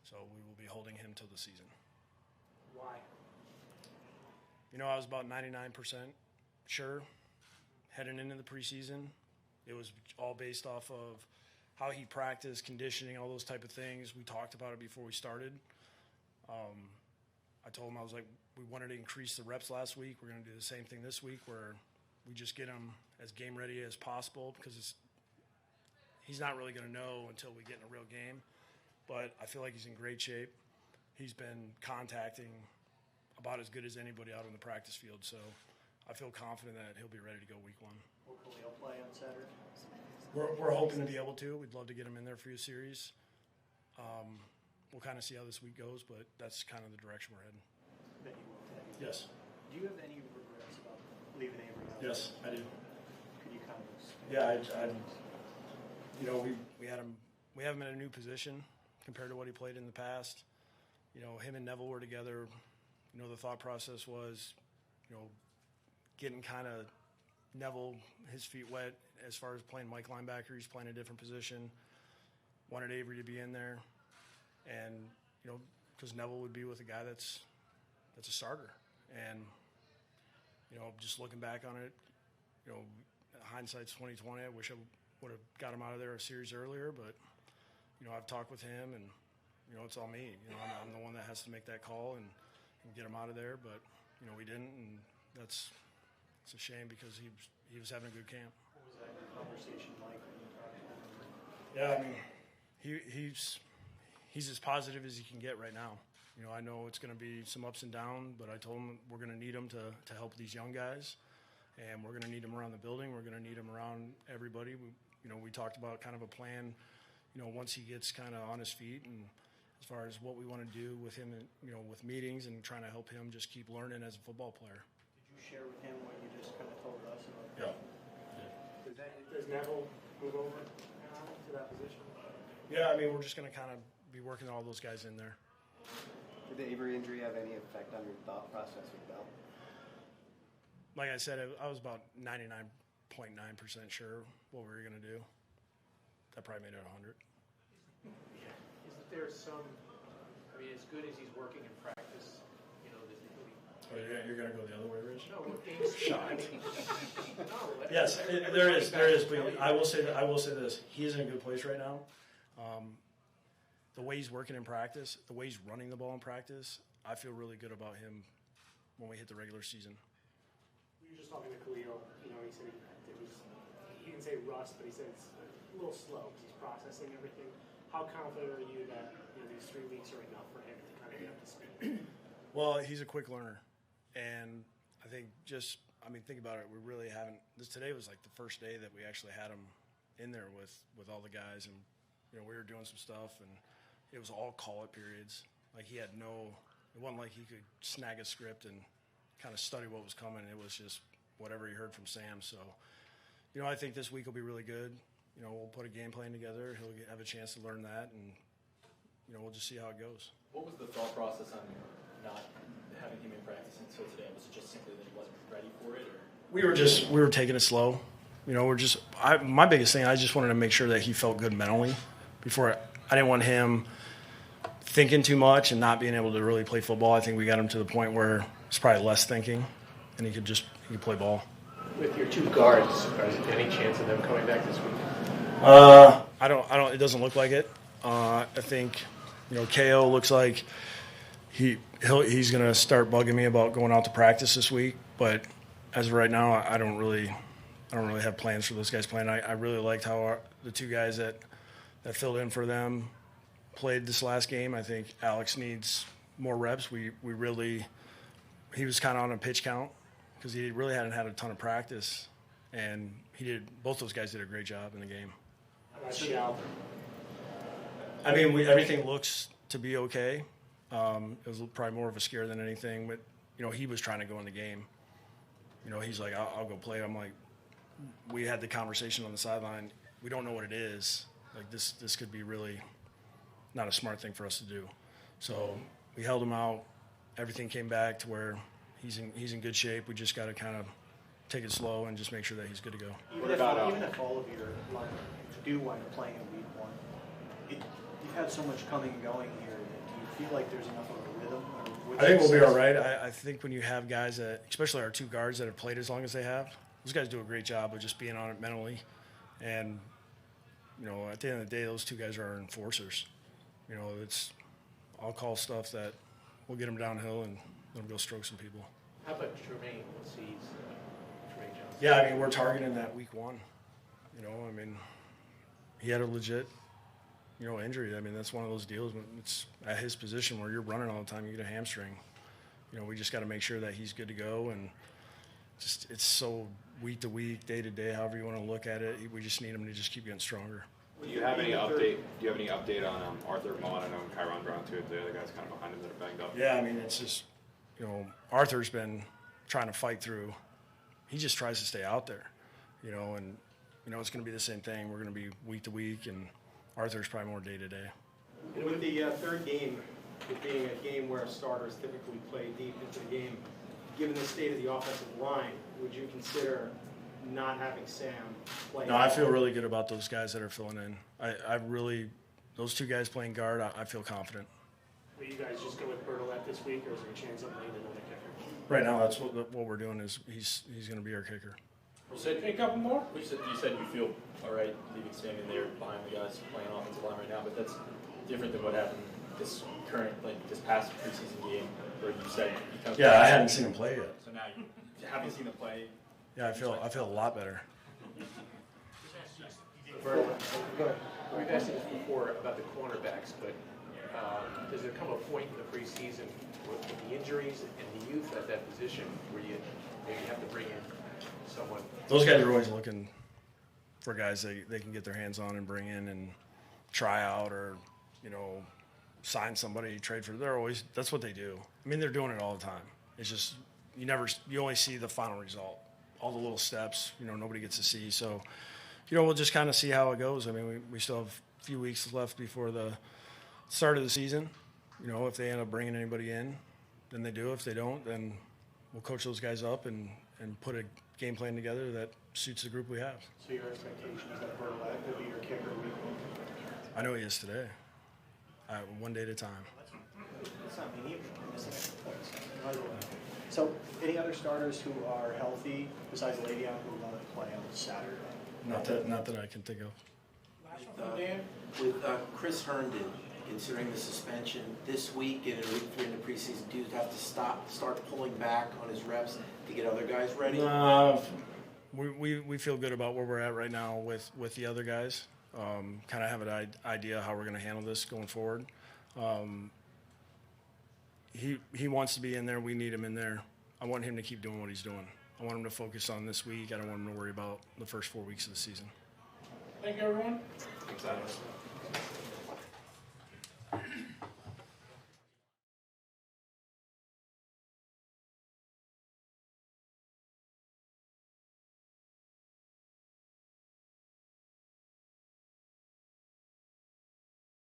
So we will be holding him till the season. Why? I was about 99% sure heading into the preseason. It was all based off of how he practiced, conditioning, all those type of things. We talked about it before we started. I told him, I was like, we wanted to increase the reps last week. We're going to do the same thing this week where we just get him as game ready as possible because he's not really going to know until we get in a real game. But I feel like he's in great shape. He's been contacting about as good as anybody out on the practice field. So I feel confident that he'll be ready to go week one. Will Khalil play on Saturday? We're hoping to be able to. We'd love to get him in there for a series. We'll kind of see how this week goes, but that's kind of the direction we're heading. That you will take. Yes. Do you have any regrets about leaving Avery out? Yes, I do. Could you kind of explain? Yeah, we had him. We have him in a new position compared to what he played in the past. Him and Neville were together. The thought process was, getting kind of Neville his feet wet as far as playing Mike linebacker. He's playing a different position. Wanted Avery to be in there, and because Neville would be with a guy that's a starter. And just looking back on it, hindsight's 2020. I wish I would have got him out of there a series earlier, but I've talked with him, and it's all me. I'm the one that has to make that call and get him out of there. But we didn't, and it's a shame because he was having a good camp. What was that conversation like when you talked to him? Yeah, I mean, he's as positive as he can get right now. I know it's going to be some ups and downs, but I told him we're going to need him to help these young guys, and we're going to need him around the building. We're going to need him around everybody. We talked about kind of a plan, once he gets kind of on his feet, and as far as what we want to do with him, with meetings and trying to help him just keep learning as a football player. Did you share with him what you just kind of told us about? Yeah. Does Neville move over to that position? Yeah, I mean, we're just going to kind of be working all those guys in there. Did the Avery injury have any effect on your thought process with Bell? Like I said, I was about 99.9% sure what we were going to do. That probably made it 100. Isn't there some, as good as he's working in practice, You're going to go the other way, Rich? No, games. Shocked. No. Yes, there is. But I will say this: he is in a good place right now. The way he's working in practice, the way he's running the ball in practice, I feel really good about him when we hit the regular season. We were just talking to Khalil. He said he didn't say rust, but he said it's a little slow because he's processing everything. How confident are you that these 3 weeks are enough for him to kind of get up to speed? Well, he's a quick learner, and I think think about it. We really haven't. Today was like the first day that we actually had him in there with all the guys, and we were doing some stuff, and it was all call-it periods. Like it wasn't like he could snag a script and kind of study what was coming. It was just whatever he heard from Sam. So, I think this week will be really good. We'll put a game plan together. He'll have a chance to learn that, and we'll just see how it goes. What was the thought process on not having him in practice until today? Was it just simply that he wasn't ready for it, or we were taking it slow. My biggest thing, I just wanted to make sure that he felt good mentally before. I didn't want him thinking too much and not being able to really play football. I think we got him to the point where it's probably less thinking, and he could play ball. With your two guards, is there any chance of them coming back this week? I don't. It doesn't look like it. I think, KO looks like he's going to start bugging me about going out to practice this week. But as of right now, I don't really have plans for those guys playing. I really liked how the two guys that filled in for them played this last game. I think Alex needs more reps. He was kind of on a pitch count because he really hadn't had a ton of practice, and both those guys did a great job in the game. Everything looks to be okay. It was probably more of a scare than anything, but he was trying to go in the game. He's like, I'll go play. I'm like, we had the conversation on the sideline. We don't know what it is. Like this could be really not a smart thing for us to do. So we held him out. Everything came back to where he's in good shape. We just got to kind of take it slow and just make sure that he's good to go. Even if all of your linemen do wind up playing in week one, you've had so much coming and going here that feel like there's enough of a rhythm? I think we'll be all right. I think when you have guys that, especially our two guards that have played as long as they have, those guys do a great job of just being on it mentally. And, you know, at the end of the day, those two guys are our enforcers. You know, I'll call stuff that will get them downhill and let them go stroke some people. How about Tremaine? What's Tremaine Johnson? Yeah, I mean, we're targeting that week one. You know, I mean, he had a legit, you know, injury. I mean, that's one of those deals when it's at his position where you're running all the time, you get a hamstring. You know, we just got to make sure that he's good to go, and just it's so week to week, day to day, however you want to look at it. We just need him to just keep getting stronger. Do you have any update? Do you have any update on Arthur Vaughn? I know Kyron Brown too. The other guys kind of behind him that are banged up. Yeah, I mean, it's just, you know, Arthur's been trying to fight through. He just tries to stay out there, you know, and you know it's going to be the same thing. We're going to be week to week, and Arthur's probably more day to day. And with the third game, it being a game where starters typically play deep into the game, given the state of the offensive line, would you consider not having Sam play? No, I feel really good about those guys that are filling in. I really, those two guys playing guard, I feel confident. Will you guys just go with Bertolette this week, or is there a chance of laying another kicker? Right now, that's what we're doing is he's going to be our kicker. You said a couple more? You said you feel all right leaving Sam in there behind the guys playing offensive line right now, but that's different than what happened this past preseason game where you said he comes Yeah, back. I hadn't seen him play yet. So now you haven't seen him play. Yeah, I feel a lot better. We've asked you this before about the cornerbacks, but does there come a point in the preseason with the injuries and the youth at that position where you maybe have to bring in someone? Those guys are always looking for guys they can get their hands on and bring in and try out or, you know, sign somebody, trade for. That's what they do. I mean, they're doing it all the time. It's just you only see the final result, all the little steps. You know, nobody gets to see. So, you know, we'll just kind of see how it goes. I mean, we still have a few weeks left before the start of the season. You know, if they end up bringing anybody in, then they do. If they don't, then we'll coach those guys up and put a game plan together that suits the group we have. So your expectation is that Bertolette will be your kicker week one? I know he is today. One day at a time. It's not me either. Missing points. Might as well. So, any other starters who are healthy besides Le'Veon who want to play on Saturday? Not that I can think of. With Chris Herndon, considering the suspension this week and in week 3 in the preseason, do you have to start pulling back on his reps to get other guys ready? We feel good about where we're at right now with the other guys. Kind of have an idea how we're going to handle this going forward. He wants to be in there. We need him in there. I want him to keep doing what he's doing. I want him to focus on this week. I don't want him to worry about the first 4 weeks of the season. Thank you, everyone. Thanks, Adam.